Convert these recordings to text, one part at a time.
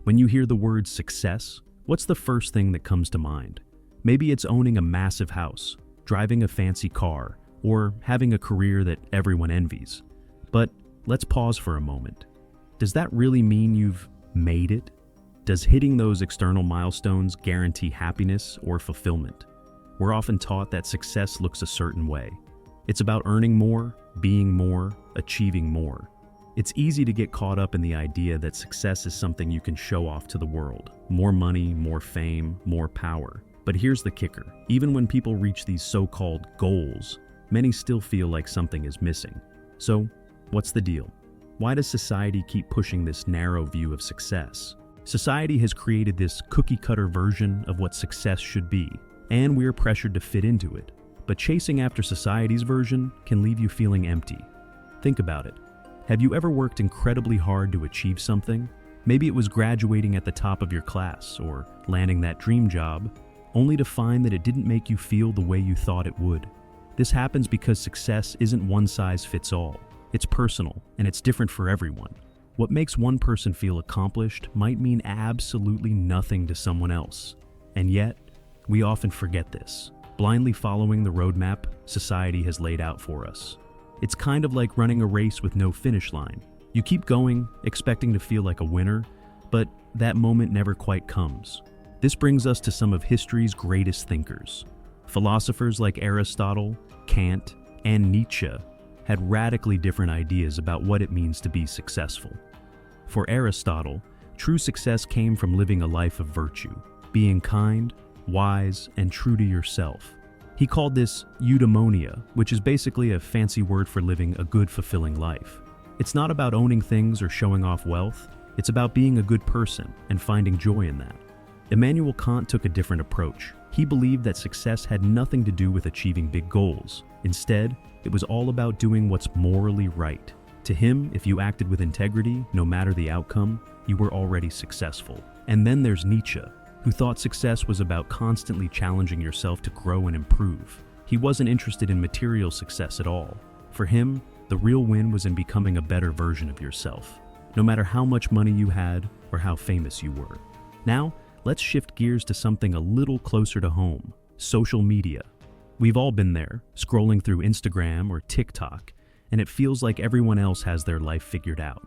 When you hear the word success, what's the first thing that comes to mind? Maybe it's owning a massive house, driving a fancy car, or having a career that everyone envies. But let's pause for a moment. Does that really mean you've made it? Does hitting those external milestones guarantee happiness or fulfillment? We're often taught that success looks a certain way. It's about earning more, being more, achieving more. It's easy to get caught up in the idea that success is something you can show off to the world. More money, more fame, more power. But here's the kicker. Even when people reach these so-called goals, many still feel like something is missing. So, what's the deal? Why does society keep pushing this narrow view of success? Society has created this cookie-cutter version of what success should be, and we're pressured to fit into it. But chasing after society's version can leave you feeling empty. Think about it. Have you ever worked incredibly hard to achieve something? Maybe it was graduating at the top of your class or landing that dream job, only to find that it didn't make you feel the way you thought it would. This happens because success isn't one size fits all. It's personal, and it's different for everyone. What makes one person feel accomplished might mean absolutely nothing to someone else. And yet, we often forget this, blindly following the roadmap society has laid out for us. It's kind of like running a race with no finish line. You keep going, expecting to feel like a winner, but that moment never quite comes. This brings us to some of history's greatest thinkers. Philosophers like Aristotle, Kant, and Nietzsche had radically different ideas about what it means to be successful. For Aristotle, true success came from living a life of virtue, being kind, wise, and true to yourself. He called this eudaimonia, which is basically a fancy word for living a good, fulfilling life. It's not about owning things or showing off wealth. It's about being a good person and finding joy in that. Immanuel Kant took a different approach. He believed that success had nothing to do with achieving big goals. Instead, it was all about doing what's morally right. To him, if you acted with integrity, no matter the outcome, you were already successful. And then there's Nietzsche, who thought success was about constantly challenging yourself to grow and improve. He wasn't interested in material success at all. For him, the real win was in becoming a better version of yourself, no matter how much money you had or how famous you were. Now, let's shift gears to something a little closer to home: social media. We've all been there, scrolling through Instagram or TikTok, and it feels like everyone else has their life figured out.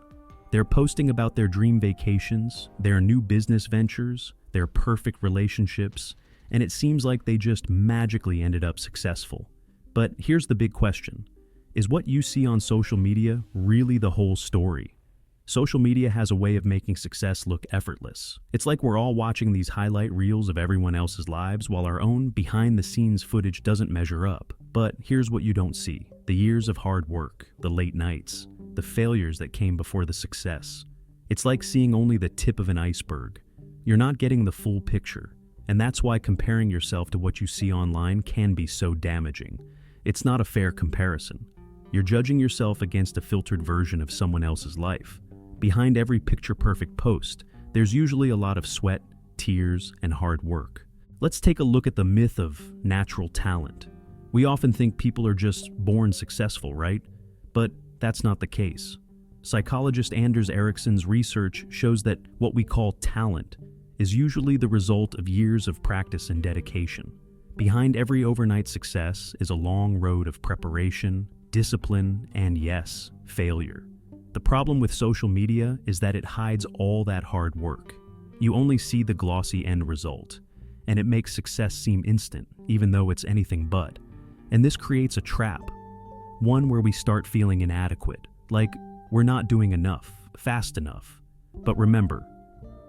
They're posting about their dream vacations, their new business ventures, their perfect relationships, and it seems like they just magically ended up successful. But here's the big question. Is what you see on social media really the whole story? Social media has a way of making success look effortless. It's like we're all watching these highlight reels of everyone else's lives while our own behind-the-scenes footage doesn't measure up. But here's what you don't see: the years of hard work, the late nights, the failures that came before the success. It's like seeing only the tip of an iceberg. You're not getting the full picture, and that's why comparing yourself to what you see online can be so damaging. It's not a fair comparison. You're judging yourself against a filtered version of someone else's life. Behind every picture-perfect post, there's usually a lot of sweat, tears, and hard work. Let's take a look at the myth of natural talent. We often think people are just born successful, right? But that's not the case. Psychologist Anders Ericsson's research shows that what we call talent is usually the result of years of practice and dedication. Behind every overnight success is a long road of preparation, discipline, and yes, failure. The problem with social media is that it hides all that hard work. You only see the glossy end result, and it makes success seem instant, even though it's anything but. And this creates a trap, one where we start feeling inadequate, like we're not doing enough, fast enough. But remember,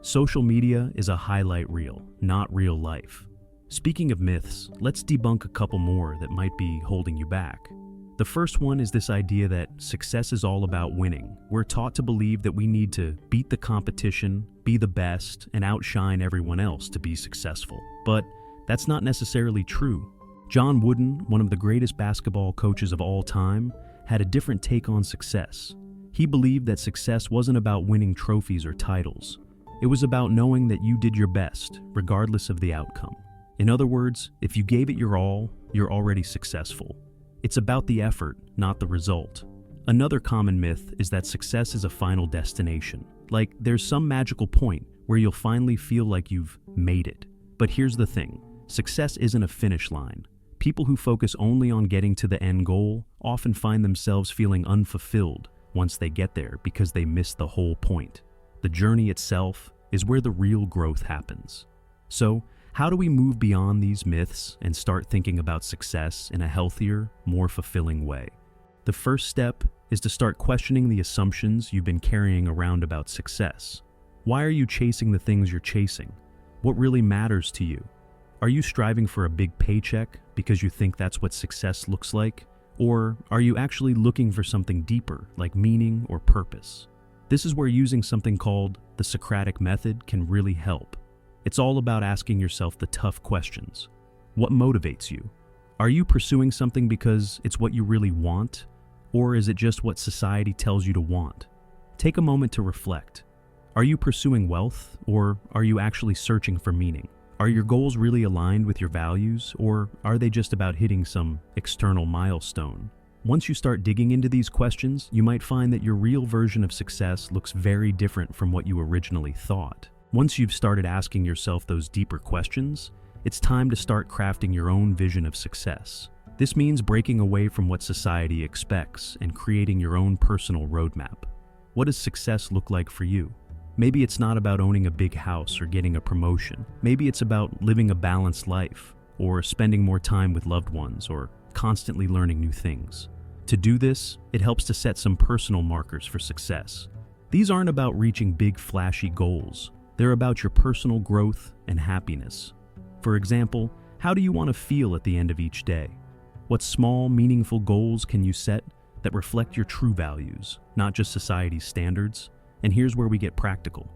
social media is a highlight reel, not real life. Speaking of myths, let's debunk a couple more that might be holding you back. The first one is this idea that success is all about winning. We're taught to believe that we need to beat the competition, be the best, and outshine everyone else to be successful. But that's not necessarily true. John Wooden, one of the greatest basketball coaches of all time, had a different take on success. He believed that success wasn't about winning trophies or titles. It was about knowing that you did your best, regardless of the outcome. In other words, if you gave it your all, you're already successful. It's about the effort, not the result. Another common myth is that success is a final destination. Like, there's some magical point where you'll finally feel like you've made it. But here's the thing, success isn't a finish line. People who focus only on getting to the end goal often find themselves feeling unfulfilled once they get there because they miss the whole point. The journey itself is where the real growth happens. So, how do we move beyond these myths and start thinking about success in a healthier, more fulfilling way? The first step is to start questioning the assumptions you've been carrying around about success. Why are you chasing the things you're chasing? What really matters to you? Are you striving for a big paycheck because you think that's what success looks like? Or are you actually looking for something deeper, like meaning or purpose? This is where using something called the Socratic method can really help. It's all about asking yourself the tough questions. What motivates you? Are you pursuing something because it's what you really want? Or is it just what society tells you to want? Take a moment to reflect. Are you pursuing wealth, or are you actually searching for meaning? Are your goals really aligned with your values, or are they just about hitting some external milestone? Once you start digging into these questions, you might find that your real version of success looks very different from what you originally thought. Once you've started asking yourself those deeper questions, it's time to start crafting your own vision of success. This means breaking away from what society expects and creating your own personal roadmap. What does success look like for you? Maybe it's not about owning a big house or getting a promotion. Maybe it's about living a balanced life, or spending more time with loved ones, or constantly learning new things. To do this, it helps to set some personal markers for success. These aren't about reaching big, flashy goals. They're about your personal growth and happiness. For example, how do you want to feel at the end of each day? What small, meaningful goals can you set that reflect your true values, not just society's standards? And here's where we get practical.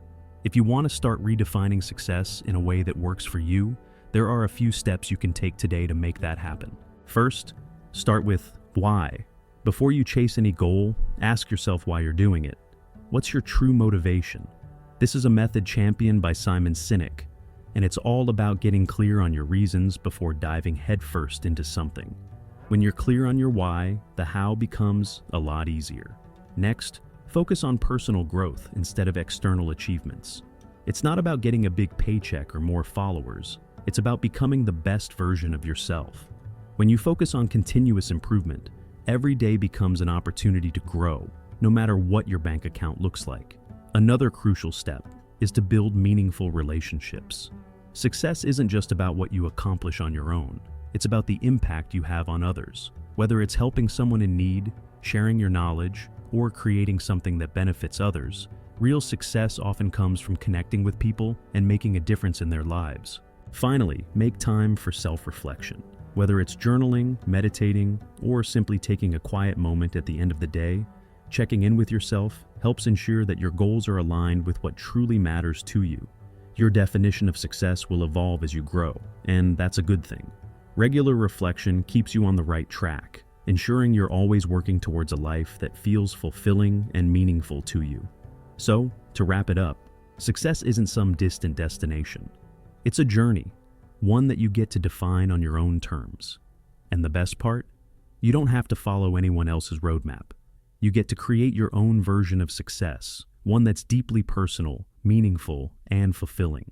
If you want to start redefining success in a way that works for you, there are a few steps you can take today to make that happen. First, start with why. Before you chase any goal, ask yourself why you're doing it. What's your true motivation? This is a method championed by Simon Sinek, and it's all about getting clear on your reasons before diving headfirst into something. When you're clear on your why, the how becomes a lot easier. Next, focus on personal growth instead of external achievements. It's not about getting a big paycheck or more followers. It's about becoming the best version of yourself. When you focus on continuous improvement, every day becomes an opportunity to grow, no matter what your bank account looks like. Another crucial step is to build meaningful relationships. Success isn't just about what you accomplish on your own. It's about the impact you have on others. Whether it's helping someone in need, sharing your knowledge, or creating something that benefits others, real success often comes from connecting with people and making a difference in their lives. Finally, make time for self-reflection. Whether it's journaling, meditating, or simply taking a quiet moment at the end of the day, checking in with yourself helps ensure that your goals are aligned with what truly matters to you. Your definition of success will evolve as you grow, and that's a good thing. Regular reflection keeps you on the right track, ensuring you're always working towards a life that feels fulfilling and meaningful to you. So, to wrap it up, success isn't some distant destination. It's a journey, one that you get to define on your own terms. And the best part? You don't have to follow anyone else's roadmap. You get to create your own version of success, one that's deeply personal, meaningful, and fulfilling.